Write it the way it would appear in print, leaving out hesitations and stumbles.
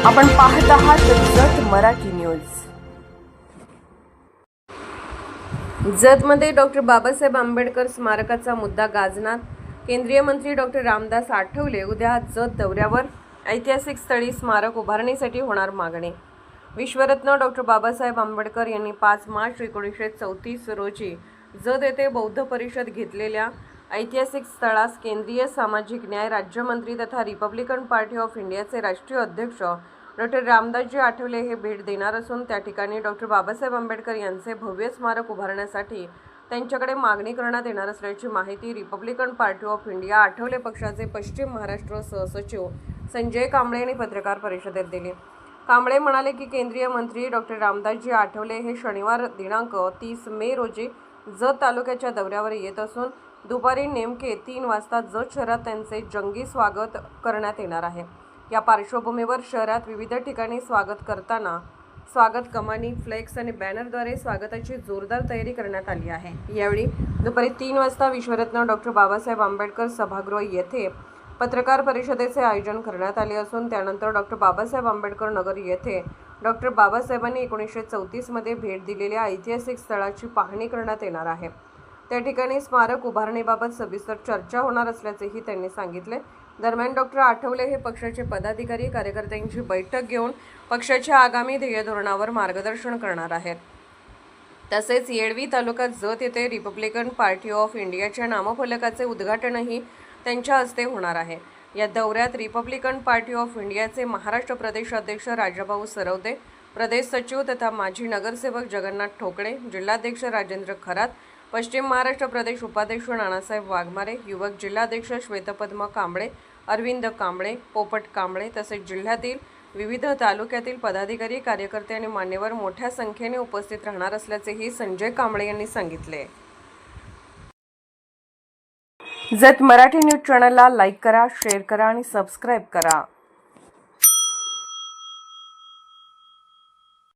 आपण पाहत आहात जत मराठी न्यूज। जतमध्ये डॉक्टर बाबासाहेब आंबेडकर स्मारकाचा मुद्दा गाजणार। केंद्रीय मंत्री डॉक्टर रामदास आठवले उद्या जत दौऱ्यावर। ऐतिहासिक स्थळी स्मारक उभारणीसाठी होणार मागणी। विश्वरत्न डॉक्टर बाबासाहेब आंबेडकर यांनी 5 मार्च 1934 रोजी जत येथे बौद्ध परिषद घेतलेल्या ऐतिहासिक स्थळास केंद्रीय सामाजिक न्याय राज्यमंत्री तथा रिपब्लिकन पार्टी ऑफ इंडियाचे राष्ट्रीय अध्यक्ष डॉक्टर रामदासजी आठवले हे भेट देणार असून त्या ठिकाणी डॉक्टर बाबासाहेब आंबेडकर यांचे भव्य स्मारक उभारण्यासाठी त्यांच्याकडे मागणी करण्यात येणार असल्याची माहिती Republican party of India Athawale पक्षाचे पश्चिम महाराष्ट्र सहसचिव संजय कांबळे यांनी पत्रकार परिषदेत दिली। कांबळे म्हणाले की केंद्रीय मंत्री डॉक्टर रामदासजी आठवले हे शनिवार दिनांक 30 मे रोजी जत तालुक्याच्या दौऱ्यावर येत असून दुपारी नेमके 3 वाजता जत शहरात त्यांचे जंगी स्वागत करण्यात येणार आहे। या पार्श्वभूमीवर शहरात विविध ठिकाणी स्वागत करताना स्वागत कमानी, फ्लेक्स आणि बॅनरद्वारे स्वागताची जोरदार तयारी करण्यात आली आहे। यावेळी दुपारी 3 वाजता विश्वरत्न डॉक्टर बाबासाहेब आंबेडकर सभागृह येथे पत्रकार परिषदेचे आयोजन करण्यात आले असून त्यानंतर डॉक्टर बाबासाहेब आंबेडकर नगर येथे डॉक्टर बाबासाहेबांनी 1934 मध्ये भेट दिलेल्या ऐतिहासिक स्थळाची पाहणी करण्यात येणार आहे। त्या ठिकाणी स्मारक उभारणीबाबत सविस्तर चर्चा होणार असल्याचेही त्यांनी सांगितले। दरम्यान डॉक्टर आठवले हे पक्षाचे पदाधिकारी कार्यकर्त्यांची बैठक घेऊन पक्षाच्या आगामी ध्येय धोरणावर मार्गदर्शन करणार आहेत। तसेच येळवी तालुक्यात जत येथे रिपब्लिकन पार्टी ऑफ इंडियाच्या नामफलकाचे उद्घाटनही त्यांच्या हस्ते होणार आहे। या दौऱ्यात रिपब्लिकन पार्टी ऑफ इंडियाचे महाराष्ट्र प्रदेश अध्यक्ष राजाभाऊ सरवदे, प्रदेश सचिव तथा माजी नगरसेवक जगन्नाथ ठोकळे, जिल्हाध्यक्ष राजेंद्र खरात, पश्चिम महाराष्ट्र प्रदेश उपाध्यक्ष नानासाहेब वाघमारे, युवक जिल्हाध्यक्ष श्वेतपद्म कांबळे, अरविंद कांबळे, पोपट कांबळे तसेच जिल्ह्यातील विविध तालुक्यातील पदाधिकारी, कार्यकर्ते आणि मान्यवर मोठ्या संख्येने उपस्थित राहणार असल्याचेही संजय कांबळे यांनी सांगितले। जत मराठी न्यूज चॅनलला लाईक करा, शेअर करा आणि सबस्क्राईब करा।